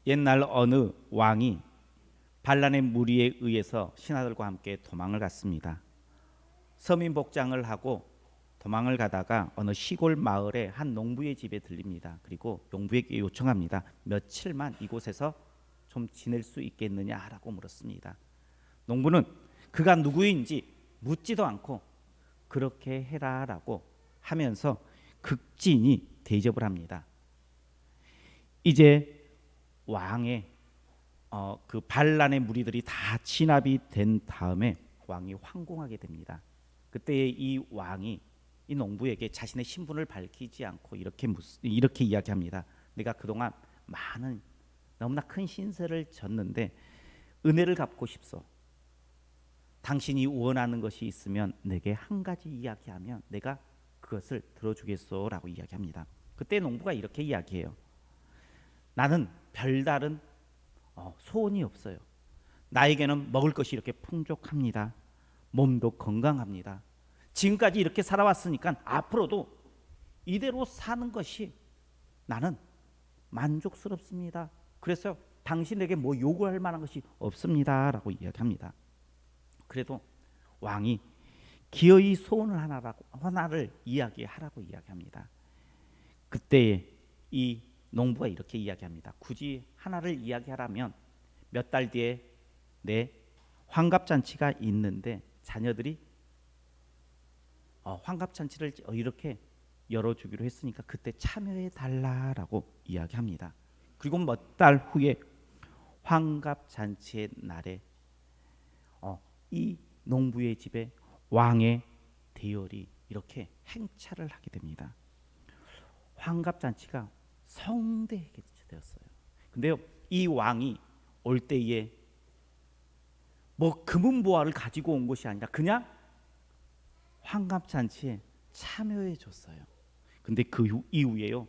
옛날 어느 왕이 반란의 무리에 의해서 신하들과 함께 도망을 갔습니다. 서민 복장을 하고 도망을 가다가 어느 시골 마을의 한 농부의 집에 들립니다. 그리고 농부에게 요청합니다. 며칠만 이곳에서 좀 지낼 수 있겠느냐라고 물었습니다. 농부는 그가 누구인지 묻지도 않고 그렇게 해라라고 하면서 극진히 대접을 합니다. 이제 왕의 그 반란의 무리들이 다 진압이 된 다음에 왕이 황궁하게 됩니다. 그때 이 왕이 이 농부에게 자신의 신분을 밝히지 않고 이렇게 이야기합니다. 내가 그동안 많은 너무나 큰 신세를 졌는데 은혜를 갚고 싶소. 당신이 원하는 것이 있으면 내게 한 가지 이야기하면 내가 그것을 들어주겠소라고 이야기합니다. 그때 농부가 이렇게 이야기해요. 나는 별다른 소원이 없어요. 나에게는 먹을 것이 이렇게 풍족합니다. 몸도 건강합니다. 지금까지 이렇게 살아왔으니까 앞으로도 이대로 사는 것이 나는 만족스럽습니다. 그래서 당신에게 뭐 요구할 만한 것이 없습니다라고 이야기합니다. 그래도 왕이 기어이 소원을 하나를 이야기하라고 이야기합니다. 그때 이 농부가 이렇게 이야기합니다. 굳이 하나를 이야기하라면 몇 달 뒤에 내 환갑잔치가 있는데 자녀들이 환갑잔치를 이렇게 열어주기로 했으니까 그때 참여해 달라라고 이야기합니다. 그리고 몇 달 후에 환갑잔치의 날에 이 농부의 집에 왕의 대열이 이렇게 행차를 하게 됩니다. 환갑잔치가 성대하게 되었어요. 근데요, 이 왕이 올 때에 뭐 금은보화를 가지고 온 것이 아니라 그냥 환갑잔치에 참여해 줬어요. 근데 그 이후에요,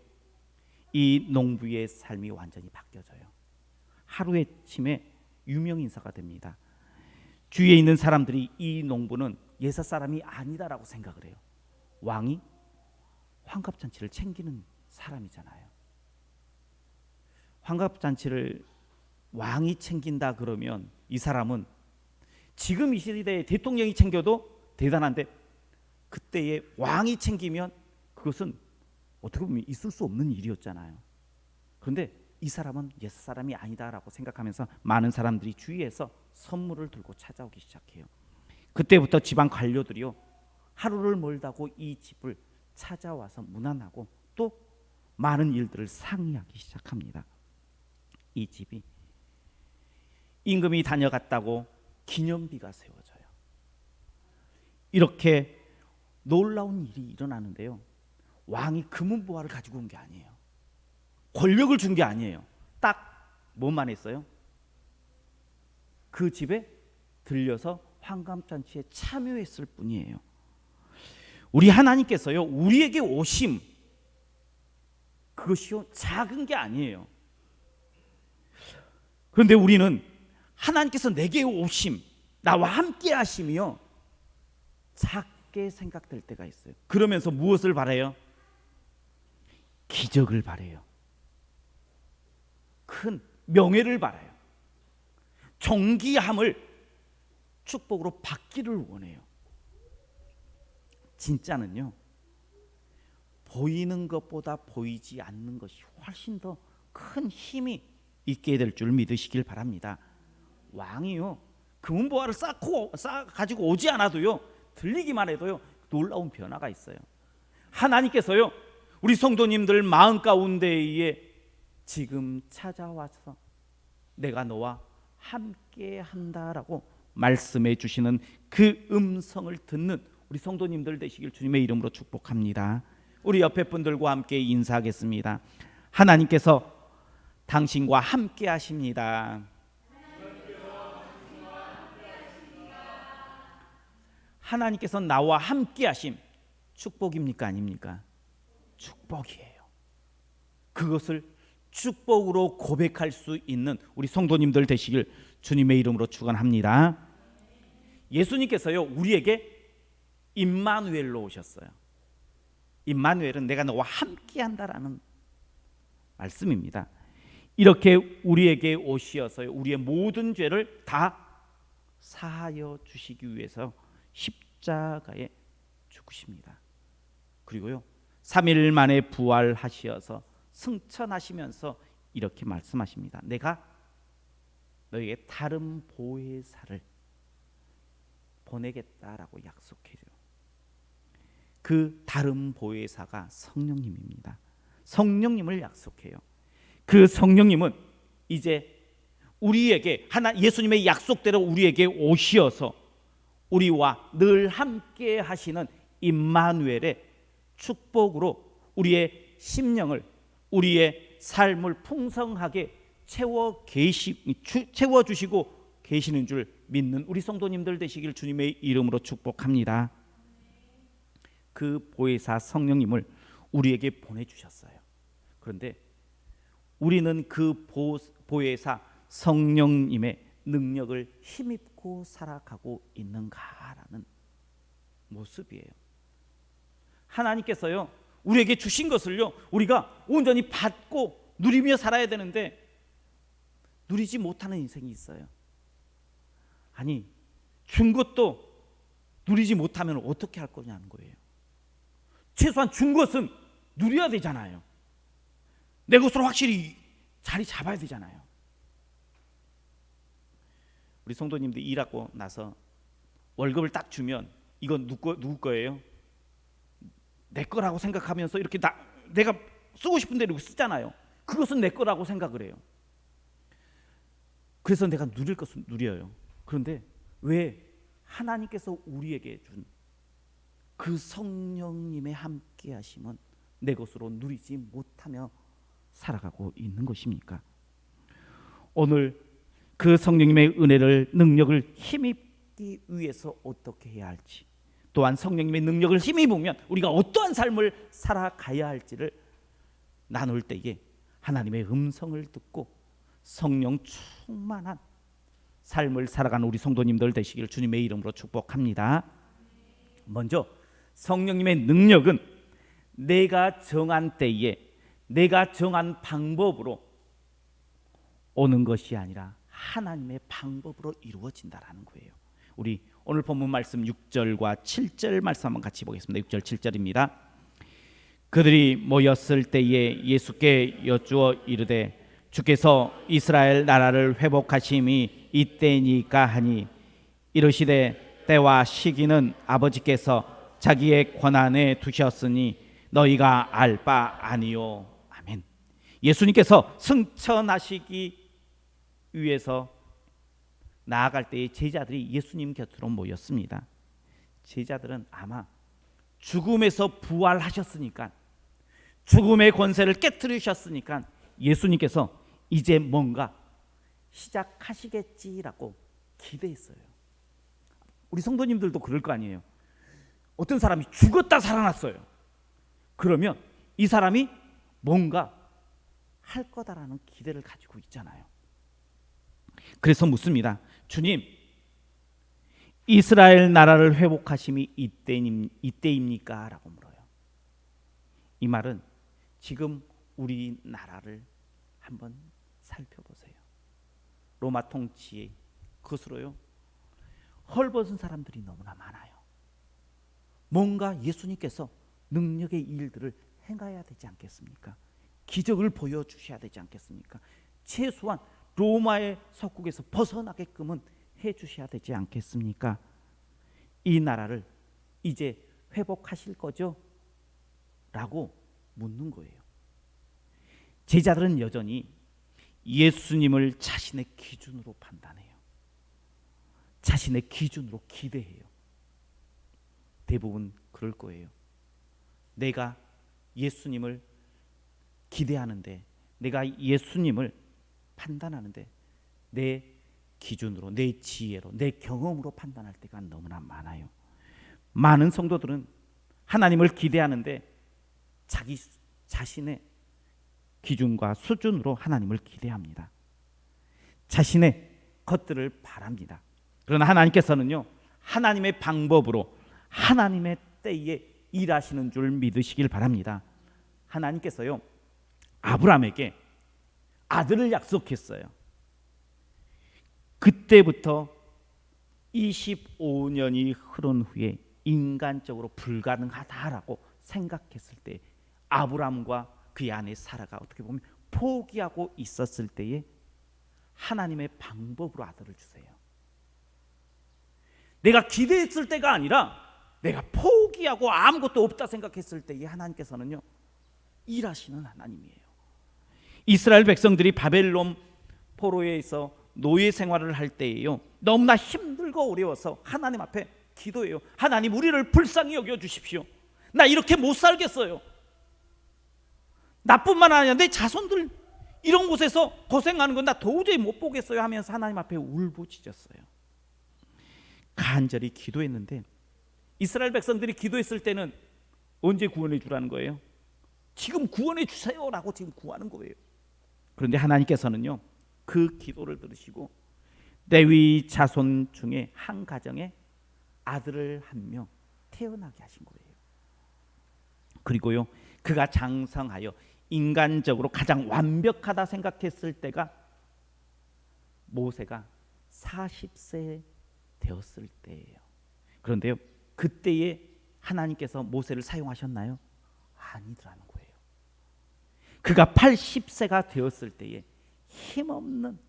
이 농부의 삶이 완전히 바뀌어져요. 하루아침에 유명 인사가 됩니다. 주위에 있는 사람들이 이 농부는 예사 사람이 아니다라고 생각을 해요. 왕이 환갑잔치를 챙기는 사람이잖아요. 환갑잔치를 왕이 챙긴다 그러면 이 사람은 지금 이 시대에 대통령이 챙겨도 대단한데 그때의 왕이 챙기면 그것은 어떻게 보면 있을 수 없는 일이었잖아요. 그런데 이 사람은 예사 사람이 아니다라고 생각하면서 많은 사람들이 주위에서 선물을 들고 찾아오기 시작해요. 그때부터 지방 관료들이요, 하루를 멀다고 이 집을 찾아와서 문안하고 또 많은 일들을 상의하기 시작합니다. 이 집이 임금이 다녀갔다고 기념비가 세워져요. 이렇게 놀라운 일이 일어나는데요, 왕이 금은보화를 가지고 온 게 아니에요. 권력을 준 게 아니에요. 딱 뭐만 했어요? 그 집에 들려서 환갑잔치에 참여했을 뿐이에요. 우리 하나님께서요, 우리에게 오심, 그것이요 작은 게 아니에요. 그런데 우리는 하나님께서 내게 오심, 나와 함께 하심이요 작게 생각될 때가 있어요. 그러면서 무엇을 바라요? 기적을 바라요. 큰 명예를 바라요. 존귀함을 축복으로 받기를 원해요. 진짜는요, 보이는 것보다 보이지 않는 것이 훨씬 더 큰 힘이 있게 될 줄 믿으시길 바랍니다. 왕이요, 금은보화를 쌓 가지고 오지 않아도요, 들리기만 해도요 놀라운 변화가 있어요. 하나님께서요, 우리 성도님들 마음 가운데에 지금 찾아와서 내가 너와 함께 한다라고 말씀해 주시는 그 음성을 듣는 우리 성도님들 되시길 주님의 이름으로 축복합니다. 우리 옆에 분들과 함께 인사하겠습니다. 하나님께서 당신과 함께 하십니다. 하나님께서 나와 함께 하심, 축복입니까 아닙니까? 축복이에요. 그것을 축복으로 고백할 수 있는 우리 성도님들 되시길 주님의 이름으로 축원합니다. 예수님께서요, 우리에게 임마누엘로 오셨어요. 임마누엘은 내가 너와 함께 한다라는 말씀입니다. 이렇게 우리에게 오시어서 우리의 모든 죄를 다 사하여 주시기 위해서 십자가에 죽으십니다. 그리고요 3일 만에 부활하시어서 승천하시면서 이렇게 말씀하십니다. 내가 너에게 다른 보혜사를 보내겠다라고 약속해요. 그 다른 보혜사가 성령님입니다. 성령님을 약속해요. 그 성령님은 이제 우리에게 예수님의 약속대로 우리에게 오시어서 우리와 늘 함께 하시는 임마누엘의 축복으로 우리의 심령을, 우리의 삶을 풍성하게 채워주시고 계시는 줄 믿는 우리 성도님들 되시길 주님의 이름으로 축복합니다. 그 보혜사 성령님을 우리에게 보내주셨어요. 그런데 우리는 그 보혜사 성령님의 능력을 힘입고 살아가고 있는가라는 모습이에요. 하나님께서요 우리에게 주신 것을요 우리가 온전히 받고 누리며 살아야 되는데 누리지 못하는 인생이 있어요. 아니 준 것도 누리지 못하면 어떻게 할 거냐는 거예요. 최소한 준 것은 누려야 되잖아요. 내 것으로 확실히 자리 잡아야 되잖아요. 우리 성도님들 일하고 나서 월급을 딱 주면 이건 누구 거예요? 내 거라고 생각하면서 이렇게 내가 쓰고 싶은 대로 쓰잖아요. 그것은 내 거라고 생각을 해요. 그래서 내가 누릴 것은 누려요. 그런데 왜 하나님께서 우리에게 준 그 성령님의 함께 하심은 내 것으로 누리지 못하며 살아가고 있는 것입니까? 오늘 그 성령님의 은혜를, 능력을 힘입기 위해서 어떻게 해야 할지, 또한 성령님의 능력을 힘입으면 우리가 어떠한 삶을 살아가야 할지를 나눌 때에 하나님의 음성을 듣고 성령 충만한 삶을 살아가는 우리 성도님들 되시길 주님의 이름으로 축복합니다. 먼저 성령님의 능력은 내가 정한 때에 내가 정한 방법으로 오는 것이 아니라 하나님의 방법으로 이루어진다라는 거예요. 우리 오늘 본문 말씀 6절과 7절 말씀 한번 같이 보겠습니다. 6절 7절입니다. 그들이 모였을 때에 예수께 여쭈어 이르되 주께서 이스라엘 나라를 회복하심이 이때니까 하니 이르시되 때와 시기는 아버지께서 자기의 권한에 두셨으니 너희가 알 바 아니요. 아멘. 예수님께서 승천하시기 위해서 나아갈 때에 제자들이 예수님 곁으로 모였습니다. 제자들은 아마 죽음에서 부활하셨으니까, 죽음의 권세를 깨뜨리셨으니까 예수님께서 이제 뭔가 시작하시겠지라고 기대했어요. 우리 성도님들도 그럴 거 아니에요. 어떤 사람이 죽었다 살아났어요. 그러면 이 사람이 뭔가 할 거다라는 기대를 가지고 있잖아요. 그래서 묻습니다. 주님, 이스라엘 나라를 회복하심이 이때입니까? 라고 물어요. 이 말은 지금 우리나라를 한번 살펴보세요. 로마 통치 그것으로요 헐벗은 사람들이 너무나 많아요. 뭔가 예수님께서 능력의 일들을 행해야 되지 않겠습니까? 기적을 보여주셔야 되지 않겠습니까? 최소한 로마의 속국에서 벗어나게끔은 해주셔야 되지 않겠습니까? 이 나라를 이제 회복하실 거죠? 라고 묻는 거예요. 제자들은 여전히 예수님을 자신의 기준으로 판단해요. 자신의 기준으로 기대해요. 대부분 그럴 거예요. 내가 예수님을 기대하는데, 내가 예수님을 판단하는데 내 기준으로, 내 지혜로, 내 경험으로 판단할 때가 너무나 많아요. 많은 성도들은 하나님을 기대하는데 자기 자신의 기준과 수준으로 하나님을 기대합니다. 자신의 것들을 바랍니다. 그러나 하나님께서는요, 하나님의 방법으로 하나님의 때에 일하시는 줄 믿으시길 바랍니다. 하나님께서요, 아브라함에게 아들을 약속했어요. 그때부터 25년이 흐른 후에 인간적으로 불가능하다라고 생각했을 때 아브라함과 그의 아내 사라가 어떻게 보면 포기하고 있었을 때에 하나님의 방법으로 아들을 주세요. 내가 기대했을 때가 아니라 내가 포기하고 아무것도 없다 생각했을 때에 하나님께서는요 일하시는 하나님이에요. 이스라엘 백성들이 바벨론 포로에서 노예 생활을 할 때에요 너무나 힘들고 어려워서 하나님 앞에 기도해요. 하나님 우리를 불쌍히 여겨 주십시오. 나 이렇게 못 살겠어요. 나뿐만 아니라 내 자손들 이런 곳에서 고생하는 건 나 도저히 못 보겠어요 하면서 하나님 앞에 울부짖었어요. 간절히 기도했는데 이스라엘 백성들이 기도했을 때는 언제 구원해 주라는 거예요? 지금 구원해 주세요라고 지금 구하는 거예요. 그런데 하나님께서는요 그 기도를 들으시고 레위 자손 중에 한 가정에 아들을 한 명 태어나게 하신 거예요. 그리고요 그가 장성하여 인간적으로 가장 완벽하다 생각했을 때가 모세가 40세 되었을 때예요. 그런데요 그때에 하나님께서 모세를 사용하셨나요? 아니더라는 거예요. 그가 80세가 되었을 때에 힘없는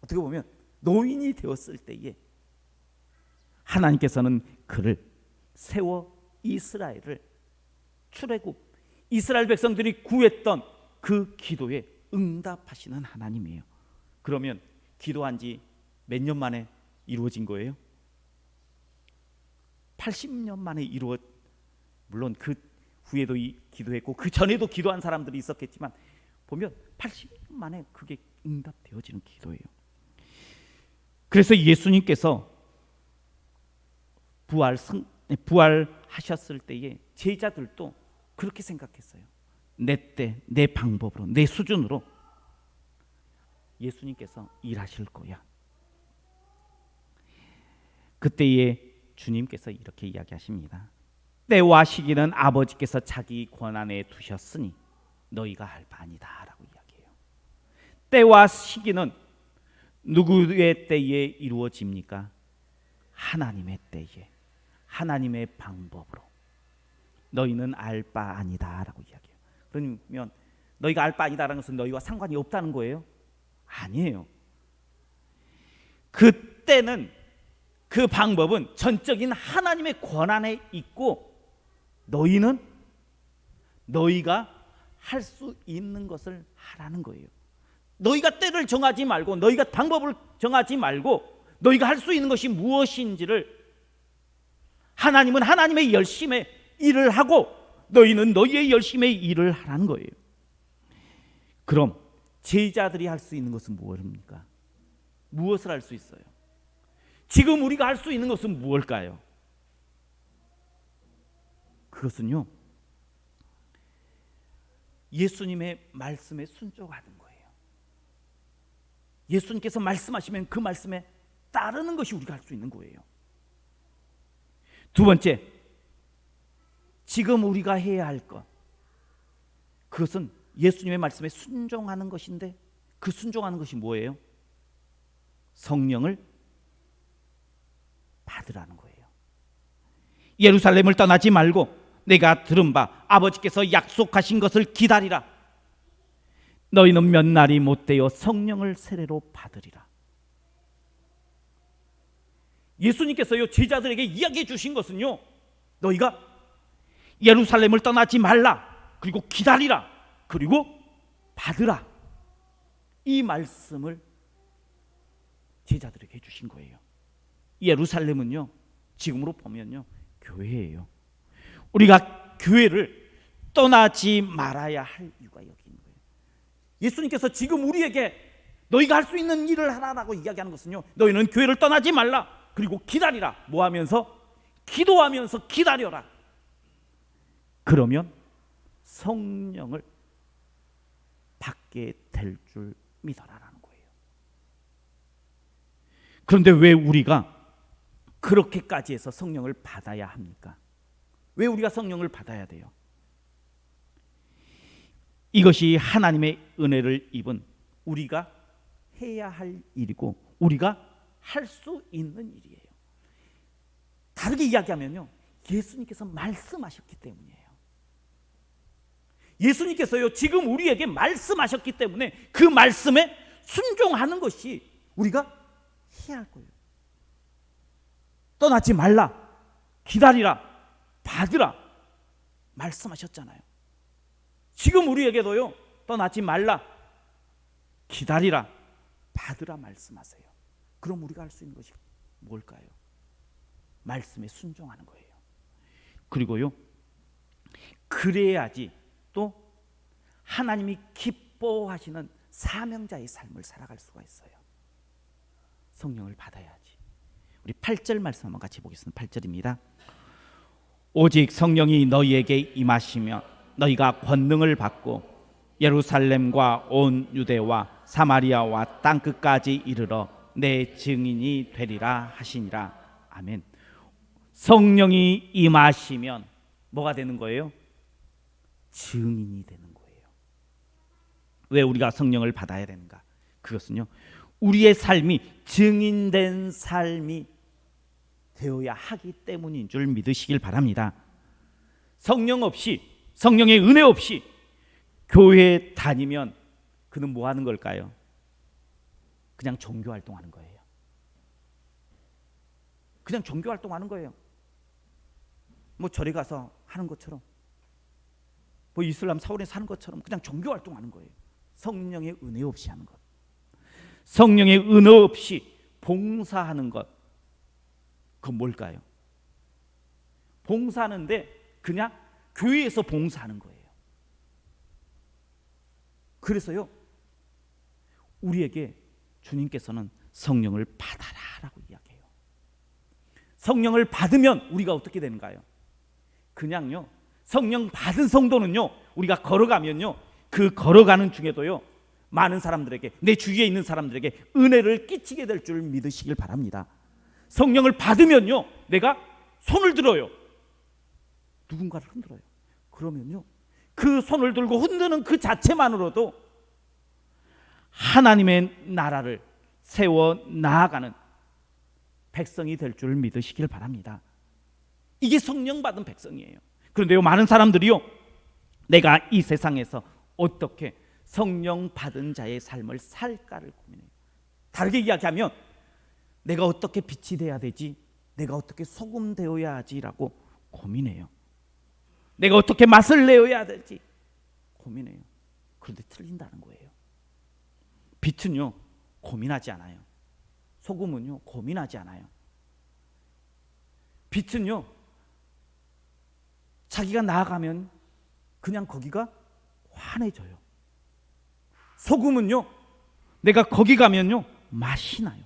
어떻게 보면 노인이 되었을 때에 하나님께서는 그를 세워 이스라엘을 출애굽 이스라엘 백성들이 구했던 그 기도에 응답하시는 하나님이에요. 그러면 기도한 지 몇 년 만에 이루어진 거예요? 80년 만에 물론 그 후에도 기도했고 그 전에도 기도한 사람들이 있었겠지만 보면 80년 만에 그게 응답되어지는 기도예요. 그래서 예수님께서 부활하셨을 때에 제자들도 그렇게 생각했어요. 내 때, 내 방법으로, 내 수준으로 예수님께서 일하실 거야. 그때에 주님께서 이렇게 이야기하십니다. 때와 시기는 아버지께서 자기 권한에 두셨으니 너희가 할 바 아니다 라고 이야기해요. 때와 시기는 누구의 때에 이루어집니까? 하나님의 때에, 하나님의 방법으로. 너희는 알 바 아니다 라고 이야기해요. 그러면 너희가 알 바 아니다라는 것은 너희와 상관이 없다는 거예요? 아니에요. 그때는 그 방법은 전적인 하나님의 권한에 있고 너희는 너희가 할 수 있는 것을 하라는 거예요. 너희가 때를 정하지 말고 너희가 방법을 정하지 말고 너희가 할 수 있는 것이 무엇인지를 하나님은 하나님의 열심에 일을 하고 너희는 너희의 열심에 일을 하라는 거예요. 그럼 제자들이 할 수 있는 것은 무엇입니까? 무엇을 할 수 있어요? 지금 우리가 할 수 있는 것은 무엇일까요? 그것은요 예수님의 말씀에 순종하는 거예요. 예수님께서 말씀하시면 그 말씀에 따르는 것이 우리가 할 수 있는 거예요. 두 번째, 지금 우리가 해야 할 것, 그것은 예수님의 말씀에 순종하는 것인데 그 순종하는 것이 뭐예요? 성령을 받으라는 거예요. 예루살렘을 떠나지 말고 내가 들은 바 아버지께서 약속하신 것을 기다리라. 너희는 몇 날이 못되어 성령을 세례로 받으리라. 예수님께서요 제자들에게 이야기해 주신 것은요 너희가 예루살렘을 떠나지 말라, 그리고 기다리라, 그리고 받으라. 이 말씀을 제자들에게 해주신 거예요. 예루살렘은요 지금으로 보면요 교회예요. 우리가 교회를 떠나지 말아야 할 이유가 여기 있는 거예요. 예수님께서 지금 우리에게 너희가 할 수 있는 일을 하라라고 이야기하는 것은요 너희는 교회를 떠나지 말라, 그리고 기다리라. 뭐 하면서? 기도하면서 기다려라. 그러면 성령을 받게 될 줄 믿어라라는 거예요. 그런데 왜 우리가 그렇게까지 해서 성령을 받아야 합니까? 왜 우리가 성령을 받아야 돼요? 이것이 하나님의 은혜를 입은 우리가 해야 할 일이고 우리가 할 수 있는 일이에요. 다르게 이야기하면요, 예수님께서 말씀하셨기 때문이에요. 예수님께서요, 지금 우리에게 말씀하셨기 때문에 그 말씀에 순종하는 것이 우리가 해야 할 거예요. 떠나지 말라, 기다리라, 받으라 말씀하셨잖아요. 지금 우리에게도요, 떠나지 말라, 기다리라, 받으라 말씀하세요. 그럼 우리가 할 수 있는 것이 뭘까요? 말씀에 순종하는 거예요. 그리고요, 그래야지 또 하나님이 기뻐하시는 사명자의 삶을 살아갈 수가 있어요. 성령을 받아야지. 우리 8절 말씀 한번 같이 보겠습니다. 8절입니다. 오직 성령이 너희에게 임하시면 너희가 권능을 받고 예루살렘과 온 유대와 사마리아와 땅끝까지 이르러 내 증인이 되리라 하시니라. 아멘. 성령이 임하시면 뭐가 되는 거예요? 증인이 되는 거예요. 왜 우리가 성령을 받아야 되는가? 그것은요, 우리의 삶이 증인된 삶이 되어야 하기 때문인 줄 믿으시길 바랍니다. 성령 없이, 성령의 은혜 없이 교회에 다니면 그는 뭐 하는 걸까요? 그냥 종교 활동하는 거예요. 그냥 종교 활동하는 거예요. 뭐 절에 가서 하는 것처럼, 뭐 이슬람 사원에 사는 것처럼 그냥 종교 활동하는 거예요. 성령의 은혜 없이 하는 것, 성령의 은혜 없이 봉사하는 것, 그건 뭘까요? 봉사하는데 그냥 교회에서 봉사하는 거예요. 그래서요, 우리에게 주님께서는 성령을 받아라라고 이야기해요. 성령을 받으면 우리가 어떻게 되는가요? 그냥요, 성령 받은 성도는요, 우리가 걸어가면요, 그 걸어가는 중에도요, 많은 사람들에게, 내 주위에 있는 사람들에게 은혜를 끼치게 될 줄 믿으시길 바랍니다. 성령을 받으면요, 내가 손을 들어요. 누군가를 흔들어요. 그러면요, 그 손을 들고 흔드는 그 자체만으로도 하나님의 나라를 세워 나아가는 백성이 될 줄 믿으시길 바랍니다. 이게 성령 받은 백성이에요. 그런데요, 많은 사람들이요, 내가 이 세상에서 어떻게 성령 받은 자의 삶을 살까를 고민해요. 다르게 이야기하면 내가 어떻게 빛이 돼야 되지, 내가 어떻게 소금 되어야 하지라고 고민해요. 내가 어떻게 맛을 내어야 될지 고민해요. 그런데 틀린다는 거예요. 빛은요, 고민하지 않아요. 소금은요, 고민하지 않아요. 빛은요, 자기가 나아가면 그냥 거기가 환해져요. 소금은요, 내가 거기 가면요, 맛이 나요.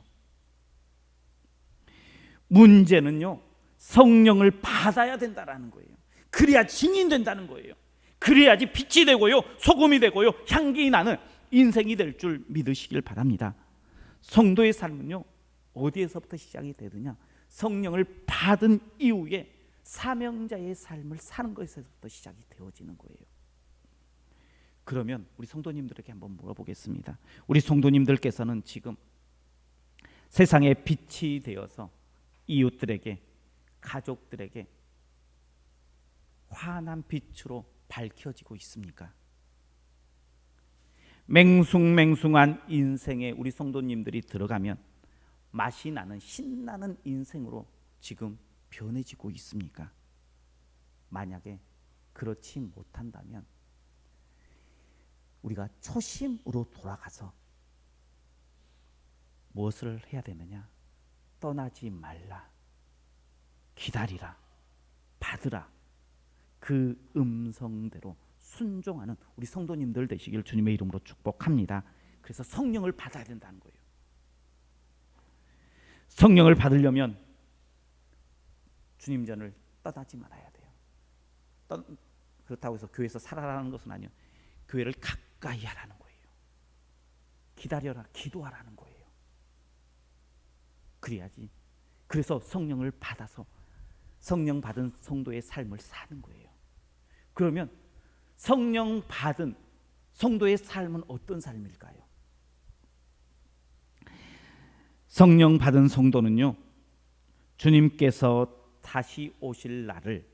문제는요, 성령을 받아야 된다라는 거예요. 그래야 증인된다는 거예요. 그래야지 빛이 되고요, 소금이 되고요, 향기 나는 인생이 될 줄 믿으시길 바랍니다. 성도의 삶은요, 어디에서부터 시작이 되느냐? 성령을 받은 이후에 사명자의 삶을 사는 것에서부터 시작이 되어지는 거예요. 그러면 우리 성도님들에게 한번 물어보겠습니다. 우리 성도님들께서는 지금 세상의 빛이 되어서 이웃들에게, 가족들에게 환한 빛으로 밝혀지고 있습니까? 맹숭맹숭한 인생에 우리 성도님들이 들어가면 맛이 나는 신나는 인생으로 지금 변해지고 있습니까? 만약에 그렇지 못한다면 우리가 초심으로 돌아가서 무엇을 해야 되느냐? 떠나지 말라, 기다리라, 받으라, 그 음성대로 순종하는 우리 성도님들 되시길 주님의 이름으로 축복합니다. 그래서 성령을 받아야 된다는 거예요. 성령을 받으려면 주님 전을 떠나지 말아야 돼요. 그렇다고 해서 교회에서 살아라는 것은 아니에요. 교회를 가까이 하라는 거예요. 기다려라, 기도하라는 거예요. 그래야지. 그래서 성령을 받아서 성령 받은 성도의 삶을 사는 거예요. 그러면 성령 받은 성도의 삶은 어떤 삶일까요? 성령 받은 성도는요, 주님께서 다시 오실 날을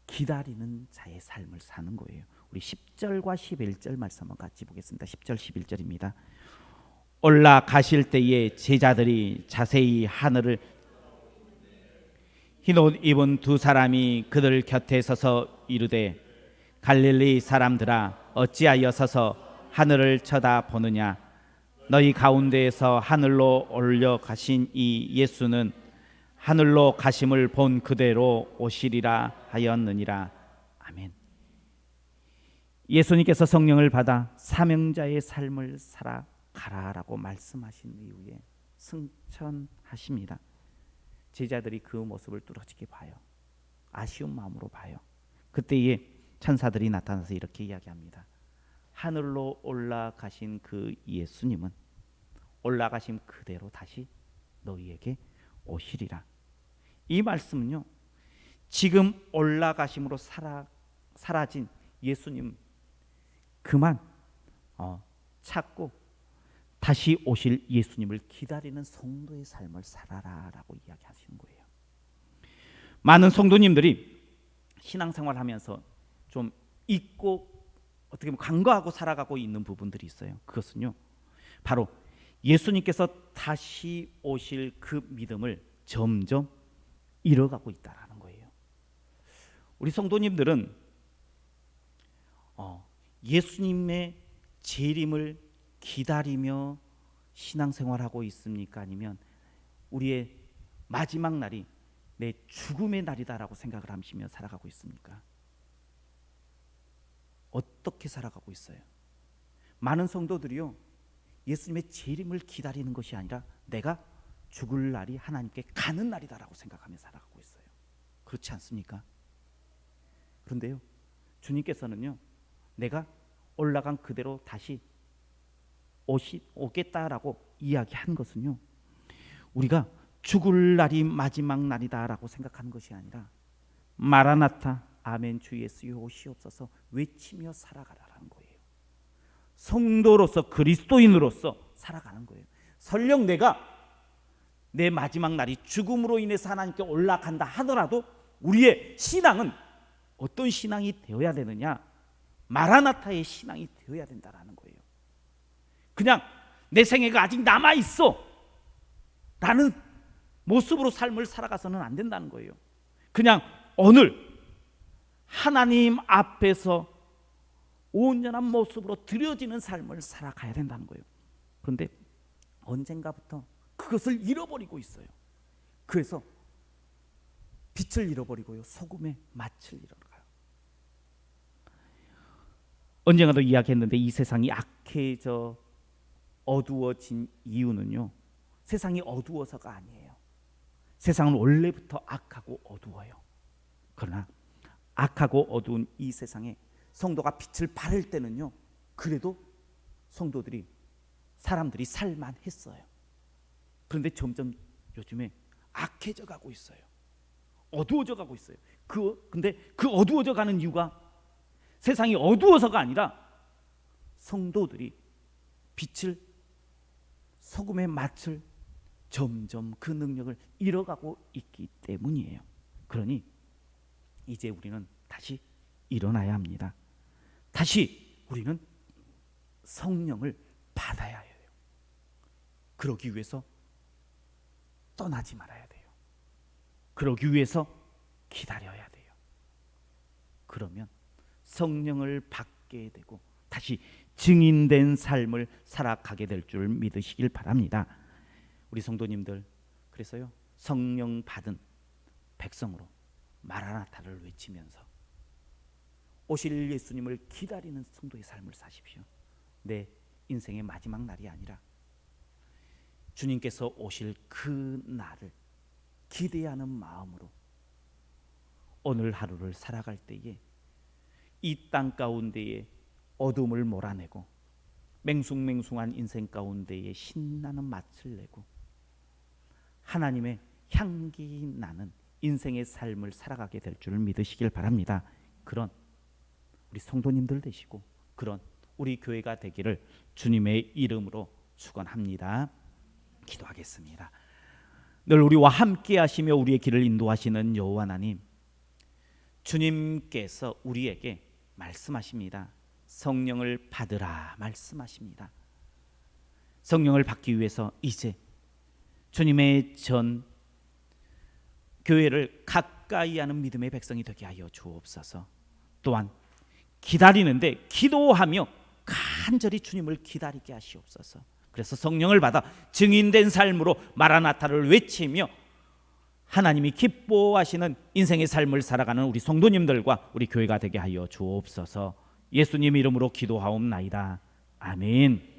기다리는 자의 삶을 사는 거예요. 우리 10절과 11절 말씀 한번 같이 보겠습니다. 10절 11절입니다. 올라가실 때에 제자들이 자세히 하늘을 흰옷 입은 두 사람이 그들 곁에 서서 이르되 갈릴리 사람들아 어찌하여 서서 하늘을 쳐다보느냐 너희 가운데에서 하늘로 올려가신 이 예수는 하늘로 가심을 본 그대로 오시리라 하였느니라. 아멘. 예수님께서 성령을 받아 사명자의 삶을 살아가라라고 말씀하신 이후에 승천하십니다. 제자들이 그 모습을 뚫어지게 봐요. 아쉬운 마음으로 봐요. 그때에 천사들이 나타나서 이렇게 이야기합니다. 하늘로 올라가신 그 예수님은 올라가신 그대로 다시 너희에게 오시리라. 이 말씀은요, 지금 올라가심으로 사라진 예수님 그만 찾고 다시 오실 예수님을 기다리는 성도의 삶을 살아라라고 이야기하시는 거예요. 많은 성도님들이 신앙생활하면서 좀 잊고 어떻게 보면 간과하고 살아가고 있는 부분들이 있어요. 그것은요, 바로 예수님께서 다시 오실 그 믿음을 점점 잃어가고 있다라는 거예요. 우리 성도님들은 예수님의 재림을 기다리며 신앙생활하고 있습니까? 아니면 우리의 마지막 날이 내 죽음의 날이다라고 생각을 하시며 살아가고 있습니까? 어떻게 살아가고 있어요? 많은 성도들이요, 예수님의 재림을 기다리는 것이 아니라 내가 죽을 날이 하나님께 가는 날이다라고 생각하며 살아가고 있어요. 그렇지 않습니까? 그런데요, 주님께서는요, 내가 올라간 그대로 다시 오겠다라고 이야기한 것은요, 우리가 죽을 날이 마지막 날이다라고 생각하는 것이 아니라 마라나타 아멘 주 예수여 오시옵소서 외치며 살아가라는 거예요. 성도로서 그리스도인으로서 살아가는 거예요. 설령 내가 내 마지막 날이 죽음으로 인해서 하나님께 올라간다 하더라도 우리의 신앙은 어떤 신앙이 되어야 되느냐? 마라나타의 신앙이 되어야 된다라는 거예요. 그냥 내 생애가 아직 남아 있어 라는 모습으로 삶을 살아가서는 안 된다는 거예요. 그냥 오늘 하나님 앞에서 온전한 모습으로 드려지는 삶을 살아가야 된다는 거예요. 그런데 언젠가부터 그것을 잃어버리고 있어요. 그래서 빛을 잃어버리고요, 소금의 맛을 잃어가요. 언젠가도 이야기했는데 이 세상이 악해져 어두워진 이유는요, 세상이 어두워서가 아니에요. 세상은 원래부터 악하고 어두워요. 그러나 악하고 어두운 이 세상에 성도가 빛을 발할 때는요, 그래도 사람들이 살만했어요. 그런데 점점 요즘에 악해져 가고 있어요. 어두워져 가고 있어요. 근데 그 어두워져 가는 이유가 세상이 어두워서가 아니라 성도들이 빛을, 소금의 맛을 점점 그 능력을 잃어가고 있기 때문이에요. 그러니 이제 우리는 다시 일어나야 합니다. 다시 우리는 성령을 받아야 해요. 그러기 위해서 떠나지 말아야 돼요. 그러기 위해서 기다려야 돼요. 그러면 성령을 받게 되고 다시 증인된 삶을 살아가게 될 줄 믿으시길 바랍니다. 우리 성도님들, 그래서요, 성령 받은 백성으로 마라나타를 외치면서 오실 예수님을 기다리는 성도의 삶을 사십시오. 내 인생의 마지막 날이 아니라 주님께서 오실 그 날을 기대하는 마음으로 오늘 하루를 살아갈 때에 이 땅 가운데에 어둠을 몰아내고 맹숭맹숭한 인생 가운데에 신나는 맛을 내고 하나님의 향기 나는 인생의 삶을 살아가게 될 줄 믿으시길 바랍니다. 그런 우리 성도님들 되시고 그런 우리 교회가 되기를 주님의 이름으로 축원합니다. 기도하겠습니다. 늘 우리와 함께 하시며 우리의 길을 인도하시는 여호와 하나님, 주님께서 우리에게 말씀하십니다. 성령을 받으라 말씀하십니다. 성령을 받기 위해서 이제 주님의 전 교회를 가까이 하는 믿음의 백성이 되게 하여 주옵소서. 또한 기다리는데 기도하며 간절히 주님을 기다리게 하시옵소서. 그래서 성령을 받아 증인된 삶으로 마라나타를 외치며 하나님이 기뻐하시는 인생의 삶을 살아가는 우리 성도님들과 우리 교회가 되게 하여 주옵소서. 예수님 이름으로 기도하옵나이다. 아멘.